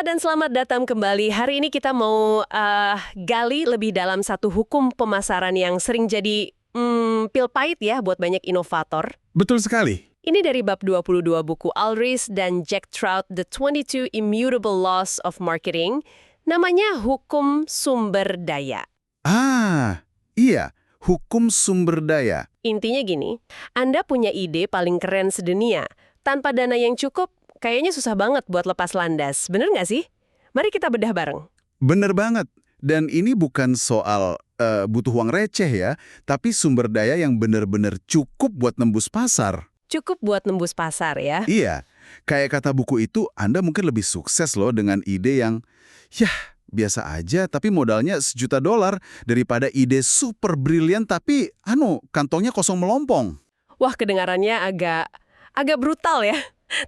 dan selamat datang kembali. Hari ini kita mau gali lebih dalam satu hukum pemasaran yang sering jadi pil pahit ya buat banyak inovator. Betul sekali. Ini dari bab 22 buku Ulrich dan Jack Trout, The 22 Immutable Laws of Marketing. Namanya Hukum Sumber Daya. Iya, hukum sumber daya. Intinya gini, Anda punya ide paling keren sedunia. Tanpa dana yang cukup, kayaknya susah banget buat lepas landas. Bener nggak sih? Mari kita bedah bareng. Bener banget. Dan ini bukan soal butuh uang receh ya, tapi sumber daya yang bener-bener cukup buat nembus pasar. Cukup buat nembus pasar ya. Iya, kayak kata buku itu, Anda mungkin lebih sukses loh dengan ide yang, biasa aja tapi modalnya $1 juta daripada ide super brilian tapi kantongnya kosong melompong. Wah, kedengarannya agak brutal ya.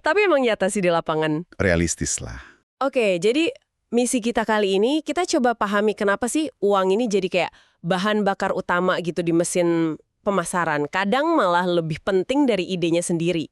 Tapi emang nyata sih di lapangan. Realistis lah. Oke, jadi misi kita kali ini, kita coba pahami kenapa sih uang ini jadi kayak bahan bakar utama gitu di mesin pemasaran. Kadang malah lebih penting dari idenya sendiri.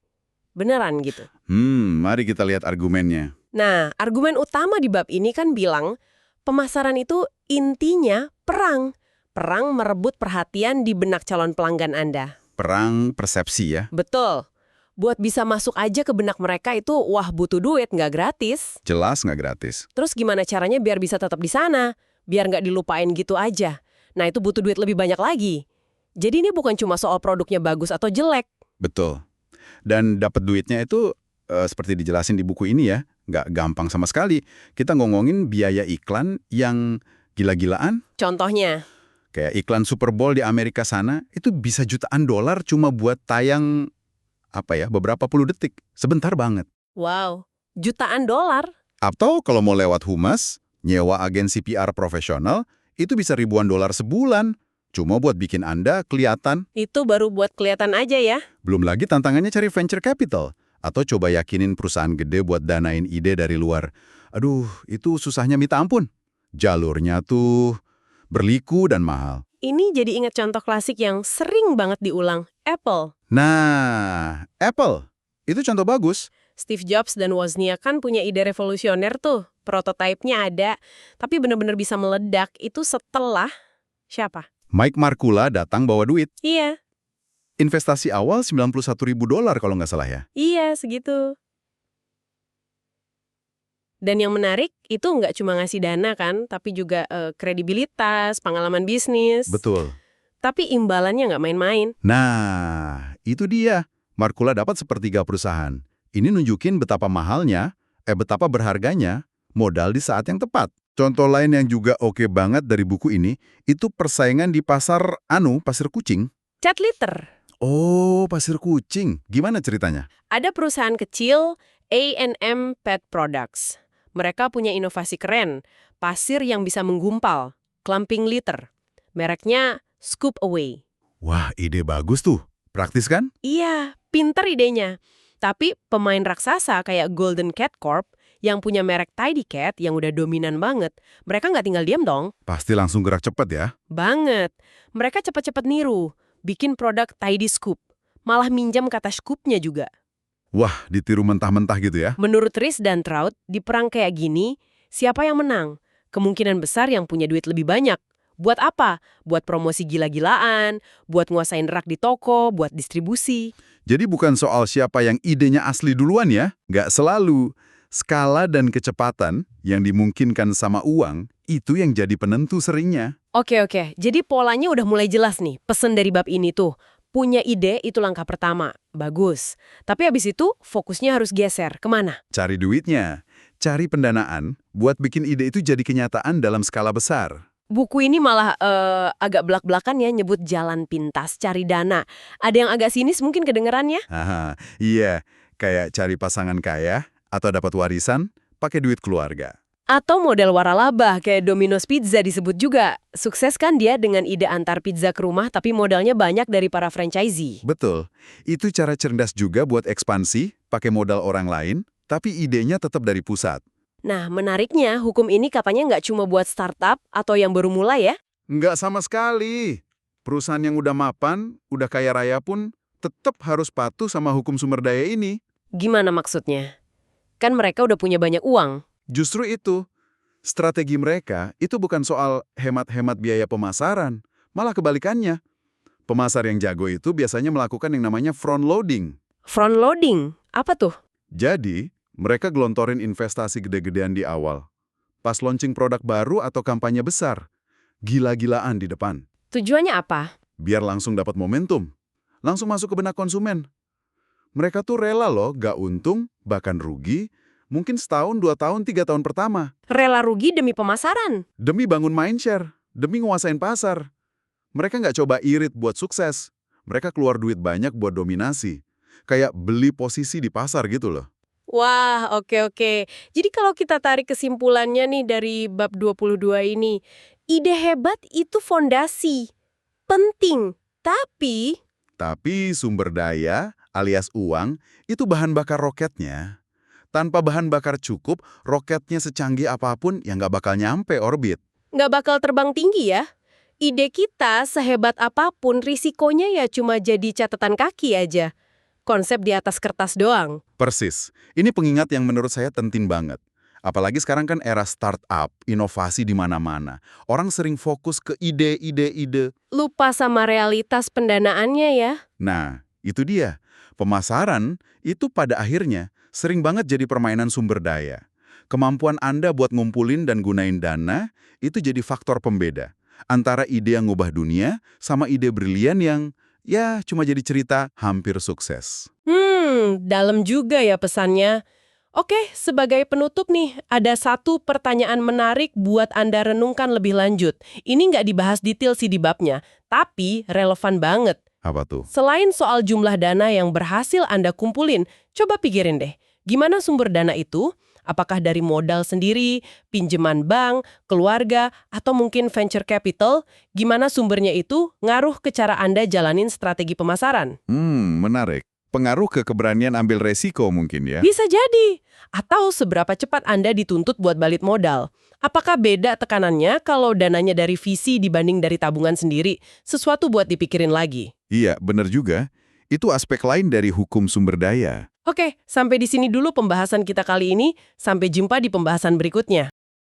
Beneran gitu. Mari kita lihat argumennya. Nah, argumen utama di bab ini kan bilang, pemasaran itu intinya perang. Perang merebut perhatian di benak calon pelanggan Anda. Perang persepsi ya. Betul. Buat bisa masuk aja ke benak mereka itu, wah butuh duit, nggak gratis. Jelas nggak gratis. Terus gimana caranya biar bisa tetap di sana? Biar nggak dilupain gitu aja. Nah itu butuh duit lebih banyak lagi. Jadi ini bukan cuma soal produknya bagus atau jelek. Betul. Dan dapat duitnya itu seperti dijelasin di buku ini ya, nggak gampang sama sekali. Kita ngomongin biaya iklan yang gila-gilaan. Contohnya? Kayak iklan Super Bowl di Amerika sana, itu bisa jutaan dolar cuma buat tayang beberapa puluh detik. Sebentar banget. Wow, jutaan dolar? Atau kalau mau lewat humas, nyewa agensi PR profesional, itu bisa ribuan dolar sebulan. Cuma buat bikin Anda kelihatan. Itu baru buat kelihatan aja ya? Belum lagi tantangannya cari venture capital. Atau coba yakinin perusahaan gede buat danain ide dari luar. Aduh, itu susahnya minta ampun. Jalurnya tuh berliku dan mahal. Ini jadi ingat contoh klasik yang sering banget diulang, Apple. Nah, Apple. Itu contoh bagus. Steve Jobs dan Wozniak kan punya ide revolusioner tuh. Prototipenya ada, tapi benar-benar bisa meledak itu setelah siapa? Mike Markula datang bawa duit. Iya. Investasi awal $91.000 kalau nggak salah ya. Iya, segitu. Dan yang menarik, itu nggak cuma ngasih dana kan, tapi juga kredibilitas, pengalaman bisnis. Betul. Tapi imbalannya nggak main-main. Nah, itu dia. Markula dapat sepertiga perusahaan. Ini nunjukin betapa betapa berharganya modal di saat yang tepat. Contoh lain yang juga oke banget dari buku ini, itu persaingan di pasar pasir kucing. Cat litter. Oh, pasir kucing. Gimana ceritanya? Ada perusahaan kecil, A&M Pet Products. Mereka punya inovasi keren, pasir yang bisa menggumpal, clumping litter. Mereknya Scoop Away. Wah, ide bagus tuh. Praktis kan? Iya, pinter idenya. Tapi pemain raksasa kayak Golden Cat Corp yang punya merek Tidy Cat yang udah dominan banget, mereka nggak tinggal diam dong. Pasti langsung gerak cepat ya? Banget. Mereka cepat-cepat niru, bikin produk Tidy Scoop. Malah minjam kata scoopnya juga. Wah, ditiru mentah-mentah gitu ya? Menurut Rhys dan Trout, di perang kayak gini, siapa yang menang? Kemungkinan besar yang punya duit lebih banyak. Buat apa? Buat promosi gila-gilaan, buat nguasain rak di toko, buat distribusi. Jadi bukan soal siapa yang idenya asli duluan ya? Nggak selalu. Skala dan kecepatan yang dimungkinkan sama uang, itu yang jadi penentu seringnya. Oke. Jadi polanya udah mulai jelas nih. Pesen dari bab ini tuh. Punya ide itu langkah pertama. Bagus. Tapi habis itu fokusnya harus geser. Kemana? Cari duitnya. Cari pendanaan buat bikin ide itu jadi kenyataan dalam skala besar. Buku ini malah agak belak-belakan ya nyebut jalan pintas, cari dana. Ada yang agak sinis mungkin kedengerannya? Iya. Kayak cari pasangan kaya atau dapat warisan pakai duit keluarga. Atau model waralaba kayak Domino's Pizza disebut juga. Sukses kan dia dengan ide antar pizza ke rumah tapi modalnya banyak dari para franchisee. Betul. Itu cara cerdas juga buat ekspansi, pakai modal orang lain, tapi idenya tetap dari pusat. Nah, menariknya hukum ini katanya nggak cuma buat startup atau yang baru mulai ya? Nggak sama sekali. Perusahaan yang udah mapan, udah kaya raya pun tetap harus patuh sama hukum sumber daya ini. Gimana maksudnya? Kan mereka udah punya banyak uang. Justru itu, strategi mereka itu bukan soal hemat-hemat biaya pemasaran, malah kebalikannya. Pemasar yang jago itu biasanya melakukan yang namanya front loading. Front loading, apa tuh? Jadi, mereka gelontorin investasi gede-gedean di awal. Pas launching produk baru atau kampanye besar, gila-gilaan di depan. Tujuannya apa? Biar langsung dapat momentum. Langsung masuk ke benak konsumen. Mereka tuh rela loh, gak untung, bahkan rugi, mungkin setahun, 2 tahun, 3 tahun pertama. Rela rugi demi pemasaran. Demi bangun mindshare, demi nguasain pasar. Mereka nggak coba irit buat sukses. Mereka keluar duit banyak buat dominasi. Kayak beli posisi di pasar gitu loh. Wah, oke. Jadi kalau kita tarik kesimpulannya nih dari bab 22 ini, ide hebat itu fondasi. Penting. Tapi sumber daya, alias uang, itu bahan bakar roketnya. Tanpa bahan bakar cukup, roketnya secanggih apapun yang nggak bakal nyampe orbit. Nggak bakal terbang tinggi ya. Ide kita sehebat apapun, risikonya ya cuma jadi catatan kaki aja. Konsep di atas kertas doang. Persis. Ini pengingat yang menurut saya penting banget. Apalagi sekarang kan era startup, inovasi di mana-mana. Orang sering fokus ke ide. Lupa sama realitas pendanaannya ya. Nah, itu dia. Pemasaran itu pada akhirnya sering banget jadi permainan sumber daya. Kemampuan Anda buat ngumpulin dan gunain dana itu jadi faktor pembeda. Antara ide yang ngubah dunia sama ide brilian yang ya cuma jadi cerita hampir sukses. Dalam juga ya pesannya. Oke, sebagai penutup nih, ada satu pertanyaan menarik buat Anda renungkan lebih lanjut. Ini nggak dibahas detail sih di babnya, tapi relevan banget. Apa tuh? Selain soal jumlah dana yang berhasil Anda kumpulin, coba pikirin deh, gimana sumber dana itu? Apakah dari modal sendiri, pinjaman bank, keluarga, atau mungkin venture capital? Gimana sumbernya itu ngaruh ke cara Anda jalanin strategi pemasaran? Menarik. Pengaruh ke keberanian ambil resiko mungkin ya? Bisa jadi. Atau seberapa cepat Anda dituntut buat balik modal. Apakah beda tekanannya kalau dananya dari VC dibanding dari tabungan sendiri? Sesuatu buat dipikirin lagi. Iya, benar juga. Itu aspek lain dari hukum sumber daya. Oke, sampai di sini dulu pembahasan kita kali ini. Sampai jumpa di pembahasan berikutnya.